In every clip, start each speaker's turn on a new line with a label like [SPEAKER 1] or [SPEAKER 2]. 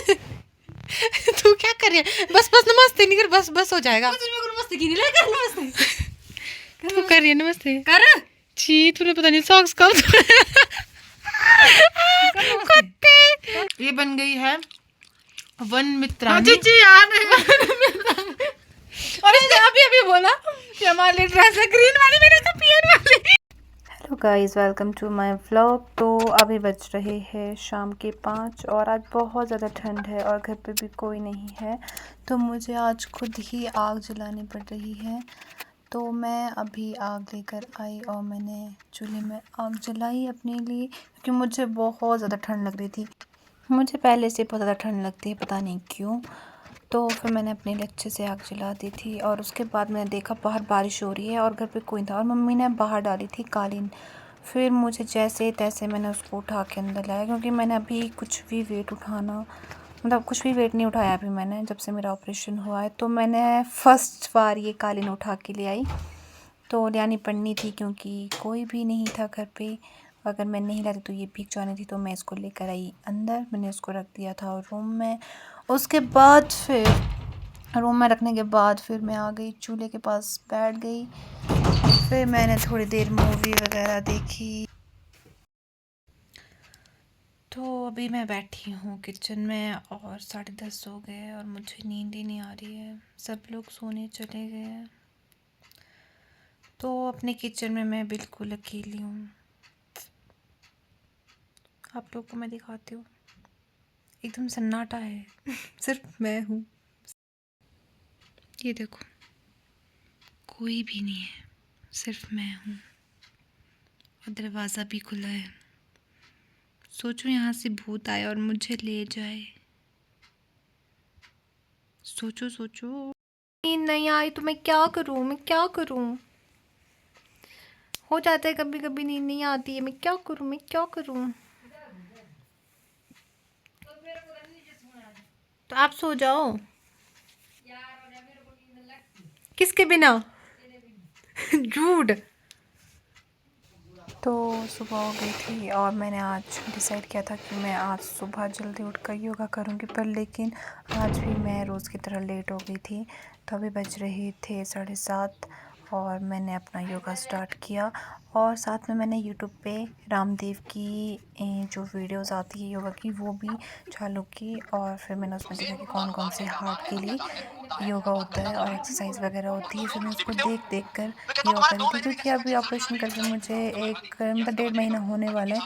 [SPEAKER 1] तू क्या कर रही है? बस बस नमस्ते नहीं कर, बस बस हो जाएगा।
[SPEAKER 2] नमस्ते की नहीं लगा, नमस्ते
[SPEAKER 1] तू कर रही है नमस्ते
[SPEAKER 2] कर
[SPEAKER 1] छी, तूने पता नहीं सॉक्स कब कुत्ते।
[SPEAKER 2] ये बन गई है वन
[SPEAKER 1] हाँ
[SPEAKER 2] मित्रानी।
[SPEAKER 1] जी यार।
[SPEAKER 2] और इसने अभी अभी बोला कि हमारे लिए ड्रेस है ग्रीन वाली, मेरे तो पियर वाली।
[SPEAKER 3] Hello guys, welcome to my vlog. तो अभी बज रहे हैं शाम के 5 और आज बहुत ज़्यादा ठंड है और घर पे भी कोई नहीं है, तो मुझे आज खुद ही आग जलानी पड़ रही है। तो मैं अभी आग लेकर आई और मैंने चूल्हे में आग जलाई अपने लिए, क्योंकि मुझे बहुत ज़्यादा ठंड लग रही थी। मुझे पहले से बहुत ज़्यादा ठंड लगती है, पता नहीं क्यों। तो फिर मैंने अपने लिए अच्छे से आग जला दी थी और उसके बाद मैंने देखा बाहर बारिश हो रही है और घर पे कोई था और मम्मी ने बाहर डाली थी कालीन। फिर मुझे जैसे तैसे मैंने उसको उठा के अंदर लाया, क्योंकि मैंने अभी कुछ भी वेट उठाना, मतलब कुछ भी वेट नहीं उठाया अभी मैंने, जब से मेरा ऑपरेशन हुआ है। तो मैंने फ़र्स्ट बार ये कालीन उठा के ले आई, तो लानी पड़नी थी क्योंकि कोई भी नहीं था घर पे। अगर मैं नहीं लाती तो ये भीग जानी थी, तो मैं इसको लेकर आई अंदर। मैंने इसको रख दिया था रूम में। उसके बाद फिर रूम में रखने के बाद फिर मैं आ गई चूल्हे के पास बैठ गई। फिर मैंने थोड़ी देर मूवी वगैरह देखी। तो अभी मैं बैठी हूँ किचन में और 10:30 हो गए और मुझे नींद ही नहीं आ रही है। सब लोग सोने चले गए हैं, तो अपने किचन में मैं बिल्कुल अकेली हूँ। आप लोग को मैं दिखाती हूँ, एकदम सन्नाटा है। सिर्फ मैं हूँ। ये देखो, कोई भी नहीं है, सिर्फ मैं हूँ और दरवाज़ा भी खुला है। सोचो यहाँ से भूत आए और मुझे ले जाए। सोचो सोचो। नींद नहीं आई तो मैं क्या करूँ, मैं क्या करूँ? हो जाता है कभी कभी, नींद नहीं आती है, मैं क्या करूँ, मैं क्या करूँ? तो आप सो जाओ। किसके बिना? झूठ। तो सुबह हो गई थी और मैंने आज डिसाइड किया था कि मैं आज सुबह जल्दी उठकर योगा करूँगी, पर लेकिन आज भी मैं रोज़ की तरह लेट हो गई थी। तो अभी बज रहे थे 7:30 और मैंने अपना योगा स्टार्ट किया और साथ में मैंने यूट्यूब पे रामदेव की जो वीडियोस आती है योगा की, वो भी चालू की। और फिर मैंने उसमें देखा कि कौन कौन से हार्ट के लिए योगा होता है और एक्सरसाइज वगैरह होती है। फिर मैं उसको देख कर योगा करी थी, क्योंकि अभी ऑपरेशन करके मुझे एक मतलब 1.5 महीना होने वाला है।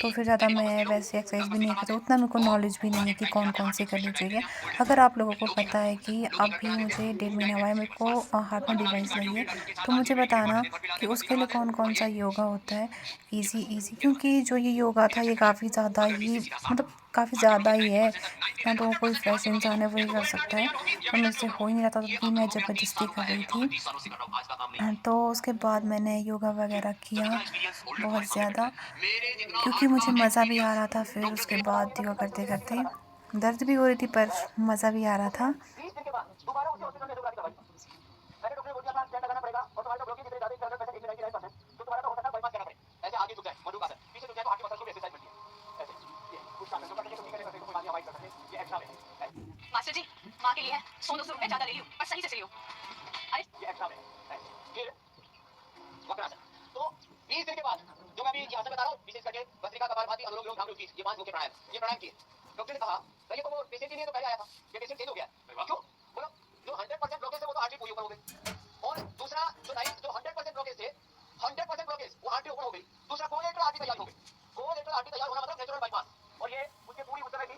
[SPEAKER 3] तो फिर ज़्यादा मैं वैसे एक्सरसाइज भी नहीं करती, उतना मेरे को नॉलेज भी नहीं है कि कौन कौन सी करनी चाहिए। अगर आप लोगों को पता है कि अभी मुझे 1.5 महीना हुआ है, मेरे को हार्ट में डिवाइस लगी है, तो मुझे बताना कि उसके लिए कौन कौन सा योगा होता है ईजी। क्योंकि जो ये योगा था ये काफ़ी ज़्यादा ही, मतलब काफ़ी ज़्यादा ही है। इतना तो कोई फ्रेश इंसान है वही कर सकता है, पर मेरे से हो ही नहीं रहा था, तब भी मैं ज़बरदस्ती कर रही थी। तो उसके बाद मैंने योगा वगैरह किया बहुत ज़्यादा, क्योंकि मुझे मज़ा भी आ रहा था। फिर उसके बाद योगा करते करते दर्द भी हो रही थी, पर मज़ा भी आ रहा था।
[SPEAKER 4] मास्टर जी, माँ के लिए है, 100-200 रुपए ज्यादा ले लियो, पर सही से सही हो। अरे ये एक्स्ट्रा है। फिर वक्रासन। तो 20 दिन के बाद जो मैं अभी यहाँ से बता रहा हूँ, विशेष करके भस्त्रिका, कपालभाति, अनुलोम विलोम, ध्यान, ये 5 मुख्य प्राणायाम, ये प्राणायाम किए। डॉक्टर ने कहा भैया तो वो पेशेंट ही नहीं है, तो पहले आया था, ये पेशेंट चेंज हो गया है। क्यों? बोलो, जो 100% ब्लॉकेज है वो तो आर्टरी पूरी ऊपर हो गई, और दूसरा जो 100% ब्लॉकेज थे, 100% ब्लॉकेज वो आर्टरी ऊपर हो गई। दूसरा कोलेटरल आर्टरी तैयार हो गई। कोलेटरल आर्टरी तैयार होना मतलब नेचुरल बाईपास, और ये उसके पूरी उस तरह की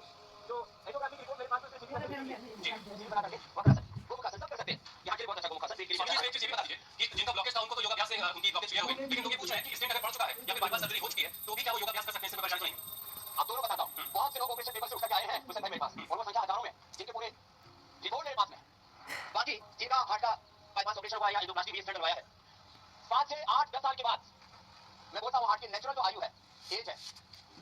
[SPEAKER 4] जो एंजियोग्राफी की रिपोर्ट मेरे पास जी बना करके वक्रासन, वो वक्रासन सब कर सकते हैं। यहाँ के बहुत अच्छा वक्रासन देख लीजिए। एक चीज ये बता दीजिए कि जिनका ब्लॉकेज था उनको तो योगाभ्यास से उनकी ब्लॉकेज क्लियर हो गई, लेकिन लोग ये पूछ रहे हैं कि स्टेंट अगर पड़ चुका है या फिर बाईपास सर्जरी हो चुकी है तो भी क्या वो योगाभ्यास कर सकते हैं, इससे परेशानी नहीं? अब दोनों बताता हूँ। बहुत से लोग ऑपरेशन टेबल से उठ करके आए हैं हुसैन भाई मेरे पास, और वो संख्या हजारों में, जिनके पूरे रिपोर्ट मेरे पास में। बाकी जिनका हार्ट का बाईपास ऑपरेशन हुआ है या एंजियोप्लास्टी भी डलवाया है, 5 से 8 10 साल के बाद, मैं बोलता हूँ हार्ट की नेचुरल जो आयु है, एज है,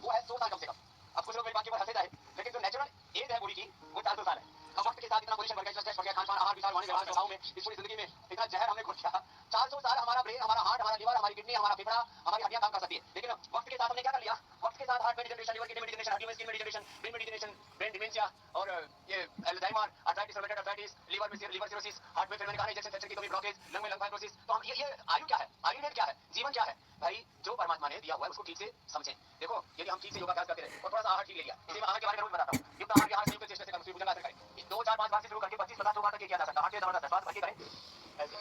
[SPEAKER 4] वो है 100 साल कम से कम। अब कुछ लोग मेरी बात के ऊपर हंसे जाए, लेकिन जो नेचुरल एज है बॉडी की वो 400 साल है। अब वक्त के साथ इतना पोजीशन बढ़ गया, स्ट्रेस बढ़ गया, खान-पान, आहार, विचार, वाणी, व्यवहार, स्वभाव में, इस पूरी जिंदगी में इतना जहर हमने घुल दिया। 400 साल हमारा ब्रेन, हमारा हार्ट, हमारा लिवर, हमारी किडनी, हमारा फेफड़ा, हमारी हड्डियां काम कर सकती है, लेकिन वक्त के साथ हमने क्या कर लिया? वक्त के साथ हार्ट में डिजनरेशन, लिवर, किडनी में डिजनरेशन, हड्डियों में, स्किन में डिजनरेशन, ब्रेन में डिजनरेशन, ब्रेन डिमेंशिया और ये Alzheimer, arthritis, rheumatoid arthritis, liver cirrhosis, heart में फिर मैंने कहा इंजेक्शन सेक्शन की कमी, ब्लॉकेज, लंग में लंग फाइब्रोसिस। तो हम ये आयु क्या है, आयुर्वेद क्या है, जीवन क्या है भाई, जो परमात्मा ने दिया हुआ है उसको ठीक से समझें। देखो यदि हम ठीक से योगाभ्यास करते रहे और थोड़ा सा आहार ठीक ले लिया, इसी में आहार के बारे में मैं बताता हूँ। युक्त आहार विहार संयुक्त चेष्टा से कर्म सूर्य पूजन का आसन करें। 2 4 5 बार से शुरू करके 25 50 बार तक किया जा सकता है। हार्ट के जबरदस्त है, स्वास्थ्य भर के करें ऐसे।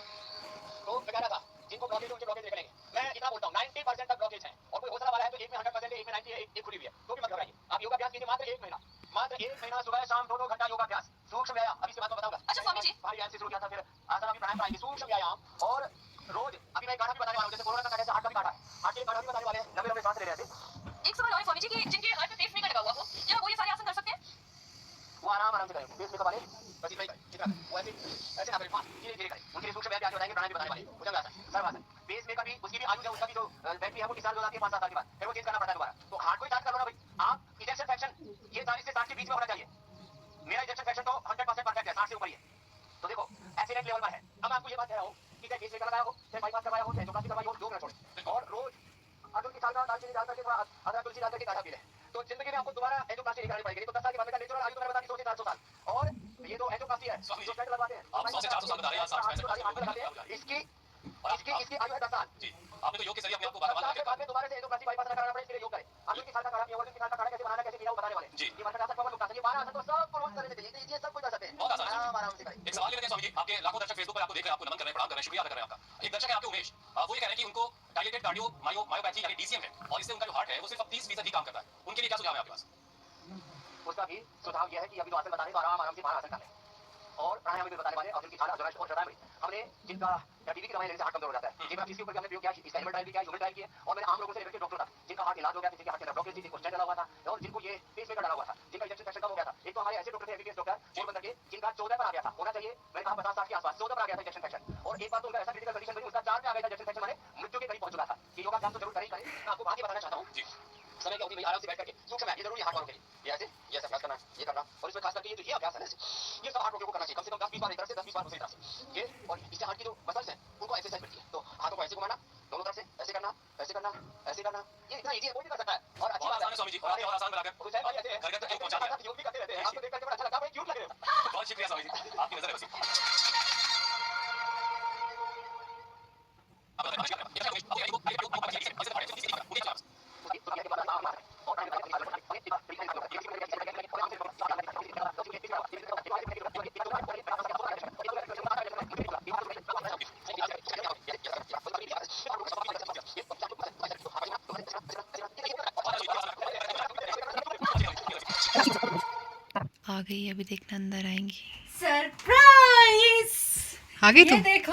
[SPEAKER 4] तो मैं कह रहा था जिनको ब्लॉकेज है उनके ब्लॉकेज देख लेंगे। मैं इतना बोलता हूँ 90% तक ब्लॉकेज है और कोई हौसला वाला है तो एक में 100% है, एक में 90 है, एक खुली हुई है, तो भी मत घबराइए। आप योगाभ्यास कीजिए मात्र 1 महीना, मात्र 1 महीना सुबह शाम 2-2 घंटा योगाभ्यास, सूक्ष्म व्यायाम। अभी इसके बाद मैं बताऊंगा।
[SPEAKER 2] अच्छा स्वामी जी,
[SPEAKER 4] भारी व्यायाम से शुरू किया था, फिर आसन अभी प्राणायाम कराएंगे, सूक्ष्म व्यायाम और रोज। अभी मैं गाढ़ा भी बताने वाला हूँ, जैसे कोरोना का जैसे हार्ट का भी काटा है, हार्ट के गाढ़ा भी बताने वाले हैं, लंबे लंबे सांस ले रहे थे।
[SPEAKER 2] एक सवाल और स्वामी जी कि जिनके हार्ट में पेसमेकर लगा हुआ हो, क्या वो ये सारे आसन कर सकते हैं?
[SPEAKER 4] वो आराम से करें, पेस में वाले बस इतना ही करें, इतना वो ऐसे ना करें, फास्ट धीरे धीरे करें। उनके लिए सूक्ष्म व्यायाम क्या बताएंगे, प्राणायाम बताने वाले भुजंगासन, सर्वासन। पेस में भी उसकी भी आयु है, उसका भी जो व्यक्ति है वो डिस्चार्ज हो जाती है 5-7 साल के बाद, फिर वो चेंज करना पड़ता है दोबारा। तो हार्ट को ही चार्ज कर लो ना भाई। आप इजेक्शन फ्रैक्शन ये 40 से 60 के बीच में होना चाहिए। मेरा इजेक्शन फ्रैक्शन तो 100% परफेक्ट है, 60 से ऊपर ही है। तो देखो एक्सीडेंट लेवल पर है। अब मैं आपको ये बात कह रहा हूँ कि चाहे पेस में लगाया हो, चाहे बाईपास करवाया हो, चाहे एंजियोप्लास्टी करवाई हो, 2 मिनट छोड़े और रोज अर्जुन की छाल का दालचीनी डाल करके थोड़ा अदरक तुलसी डाल करके काढ़ा पी लें। तो जिंदगी में आपको दोबारा एंजियोप्लास्टी नहीं करानी पड़ेगी। तो 10 साल के बाद का नेचुरल आयु तो मैंने बता दी 100 से 400 साल। और ये तो एंजियोप्लास्टी है जो स्टेंट लगवाते हैं,
[SPEAKER 5] आप 100 से 400 साल बता रहे हैं, 60
[SPEAKER 4] इसकी आयु है 10 साल।
[SPEAKER 5] जी, आपने तो योग के जरिए अपने आप को बार-बार
[SPEAKER 4] के बाद में दोबारा से एंजियोप्लास्टी बाईपास ना कराना पड़े, इसके लिए योग करें। अर्जुन की छाल का काढ़ा पिया, अर्जुन की छाल का काढ़ा कैसे बनाना, कैसे पिया वो बताने वाले।
[SPEAKER 5] जी।
[SPEAKER 4] ये मटका आसन, पवन मुक्तासन, ये 12 आसन तो सबको रोज करने चाहिए। ये सब कुछ कर सकते हैं,
[SPEAKER 5] बहुत आसान है।
[SPEAKER 4] आराम से करें।
[SPEAKER 5] एक सवाल लेते हैं स्वामी जी, आपके लाखों दर्शक फेसबुक पर आपको देख रहे हैं, आपको नमन कर रहे हैं, प्रणाम कर रहे हैं, शुक्रिया अदा कर रहे हैं आपका। एक दर्शक है आपके उमेश, वो ये कह रहे हैं कि उनको डायलेटेड कार्डियो मायोपैथी यानी डीसीएम है और इससे उनका जो हार्ट है वो सिर्फ अब 30% ही काम करता है। उनके लिए क्या सुझाव है आपके पास?
[SPEAKER 4] उसका भी सुझाव यह है कि अभी जो आसन बताने तो आराम से 12 आसन कर लें और प्राणायाम भी बताने वाले अर्जुन की छाल और शतायु। हमने जिनका टीबी की दवाई लेने से हार्ट कमजोर हो जाता है, जिनका इसके ऊपर हमने प्रयोग किया, इसका हेमर डायल भी किया, ह्यूमन डायल किया। और मैंने आम लोगों से लेकर डॉक्टर तक जिनका हार्ट इलाज हो गया, किसी के हार्ट के अंदर ब्लॉकेज थी, जिनको स्टेंट डला हुआ था और जिनको ये पेसमेकर डला हुआ था, जिनका इंजेक्शन फ्रैक्शन कम हो गया था। एक तो हमारे ऐसे डॉक्टर थे एमबीबीएस डॉक्टर पोरबंदर के, जिनका 14 पर आ गया था, होना चाहिए मैंने कहा 50-60 के आसपास, 14 पर आ गया था इंजेक्शन फ्रैक्शन। और एक बार तो उनका ऐसा क्रिटिकल कंडीशन बनी, उसका 4 पे आ गया था इंजेक्शन फ्रैक्शन, माने मृत्यु के करीब पहुंच चुका था। कि योगाभ्यास तो जरूर करें। मैं आपको बात ही बताना चाहता हूँ
[SPEAKER 5] जी,
[SPEAKER 4] समय की अवधि में आराम से बैठ करके सूक्ष्म है, ये जरूरी हार्ट वालों के लिए। ये ऐसे ये अभ्यास करना, ये करना और इसमें खास करके ये अभ्यास है ना, ये सब हार्ट रोगियों को करना चाहिए कम से कम 10-20 बार एक तरफ से, 10-20 बार दूसरी तरफ से। ये और इससे हार्ट की जो मसल्स हैं उनको एक्सरसाइज मिलती है। तो हाथों को ऐसे घुमाना, दोनों तरफ से ऐसे करना, ऐसे करना, ऐसे करना, ये इतना इजी है, कोई भी कर सकता है। और अच्छी
[SPEAKER 5] बहुत
[SPEAKER 4] बात
[SPEAKER 5] आसान है स्वामी जी, और आसान बनाकर
[SPEAKER 4] कुछ है भाई ऐसे
[SPEAKER 5] घर घर तक योग पहुंचा दिया।
[SPEAKER 4] योग भी करते रहते हैं, आपको देख करके बड़ा अच्छा लगा, बड़े क्यूट लग रहे हैं।
[SPEAKER 5] बहुत शुक्रिया स्वामी जी, आपकी नजर है बसी।
[SPEAKER 1] आ गई, अभी देखना अंदर आएंगी।
[SPEAKER 2] सरप्राइज!
[SPEAKER 1] आ गई
[SPEAKER 2] ये
[SPEAKER 1] तुम?
[SPEAKER 2] देखो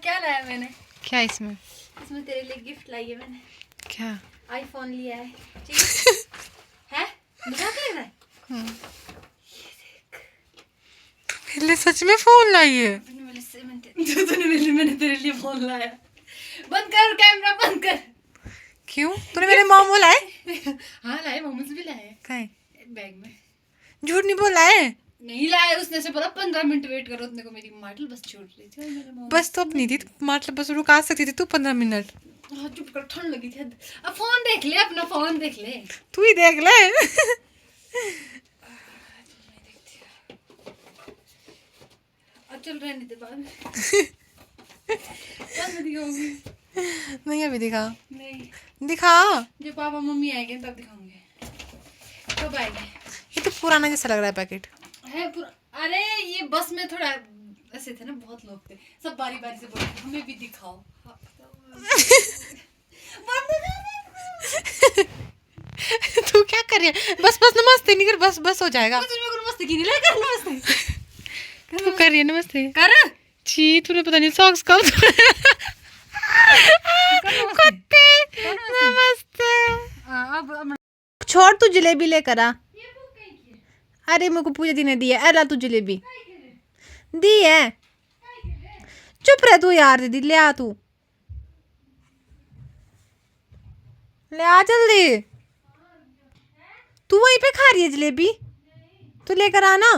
[SPEAKER 2] क्या लाया मैंने।
[SPEAKER 1] क्या इसमें?
[SPEAKER 2] इसमें तेरे लिए गिफ्ट लाई है मैंने।
[SPEAKER 1] क्या?
[SPEAKER 2] आईफोन लिया है, ठीक है? मजाक ले रहा है?
[SPEAKER 1] मेरे लिए सच में फोन लाई है?
[SPEAKER 2] मैंने तेरे लिए फोन लाया। बंद कर कैमरा, बंद कर।
[SPEAKER 1] क्यों? तूने मेरे मोमो लाए?
[SPEAKER 2] हाँ लाए, मोमोज भी लाए
[SPEAKER 1] कहीं
[SPEAKER 2] बैग में।
[SPEAKER 1] झूठ नहीं बोला है?
[SPEAKER 2] नहीं लाए, उसने से बोला 15 मिनट वेट करो, उतने को मेरी माटल बस छूट रही थी और मेरे मोमोज।
[SPEAKER 1] बस तो अपनी थी, मतलब बस रुका सकती थी तू 15 मिनट।
[SPEAKER 2] हाँ चुप कर, ठंड लगी थी। अब फोन देख ले, अपना फोन देख ले।
[SPEAKER 1] तू ही देख ले।
[SPEAKER 2] अब चल रहने दे, बाद में बाद में दिखाऊंगी।
[SPEAKER 1] नहीं अभी दिखा,
[SPEAKER 2] नहीं,
[SPEAKER 1] दिखा।
[SPEAKER 2] जब पापा मम्मी आएंगे तब दिखाऊंगे। कब आएंगे?
[SPEAKER 1] ये तो पुराना जैसा लग रहा है पैकेट।
[SPEAKER 2] है पूरा। अरे ये बस में थोड़ा ऐसे थे ना, बहुत लोग थे, सब बारी बारी से बोलते हमें भी दिखाओ।
[SPEAKER 1] तू क्या कर रही है? बस बस नमस्ते नहीं कर, बस बस हो जाएगा।
[SPEAKER 2] नमस्ते की नहीं लगा, नमस्ते
[SPEAKER 1] तू कर रही है नमस्ते?
[SPEAKER 2] कर
[SPEAKER 1] छी, तूने पता नहीं सॉक्स कब कुत्ते। नमस्ते।
[SPEAKER 2] अब
[SPEAKER 1] छोड़, तू जलेबी लेकर आ। अरे मेरे को पूजा दी ने दी है, अला तू जलेबी दी है। चुप रह तू यार, दीदी ले आ, तू ले आ जल्दी। तू वहीं पे खा रही है जलेबी? तू लेकर आना।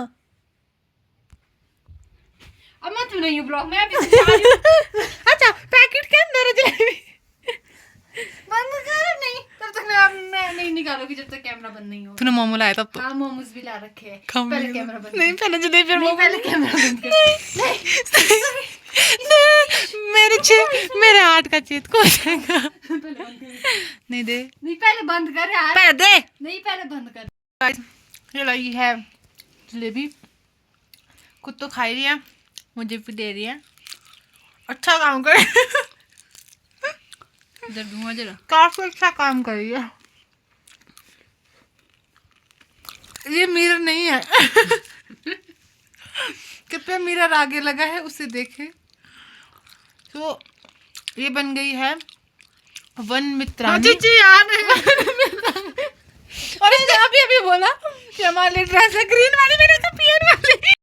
[SPEAKER 2] अब मत बनाइए ब्लॉग में, अभी से जा रही हूं।
[SPEAKER 1] अच्छा पैकेट के अंदर है जलेबी।
[SPEAKER 2] बंद कर। नहीं तब तक मैं नहीं निकालूंगी जब तक कैमरा बंद नहीं होगा।
[SPEAKER 1] तूने मोमो लाया तब तो
[SPEAKER 2] हाँ मोमोज भी ला रखे हैं।
[SPEAKER 1] खाऊंगी
[SPEAKER 2] पहले
[SPEAKER 1] तो।
[SPEAKER 2] कैमरा बंद
[SPEAKER 1] नहीं पहले जलेबी फिर
[SPEAKER 2] नहीं,
[SPEAKER 1] मोमो
[SPEAKER 2] पहले कैमरा बंद कर।
[SPEAKER 1] मेरे हाथ का चेत को हो जाएगा।
[SPEAKER 2] पहले बंद कर।
[SPEAKER 1] नहीं दे
[SPEAKER 2] नहीं पहले बंद कर यार।
[SPEAKER 1] पहले दे।
[SPEAKER 2] नहीं पहले बंद कर।
[SPEAKER 1] ये लाई है जलेबी, खुद तो खा ही रही है, मुझे भी दे रही है। अच्छा काम कर
[SPEAKER 2] इधर दूंगा जरा।
[SPEAKER 1] काफी अच्छा काम कर रही है। ये मिरर नहीं है कृपया मिरर आगे लगा है उसे देखें। तो ये बन गई है वन मित्रानी।
[SPEAKER 2] यार
[SPEAKER 1] और इसने अभी बोला कि हमारे लिए ड्रेस है ग्रीन वाली, मेरे तो पियर वाली।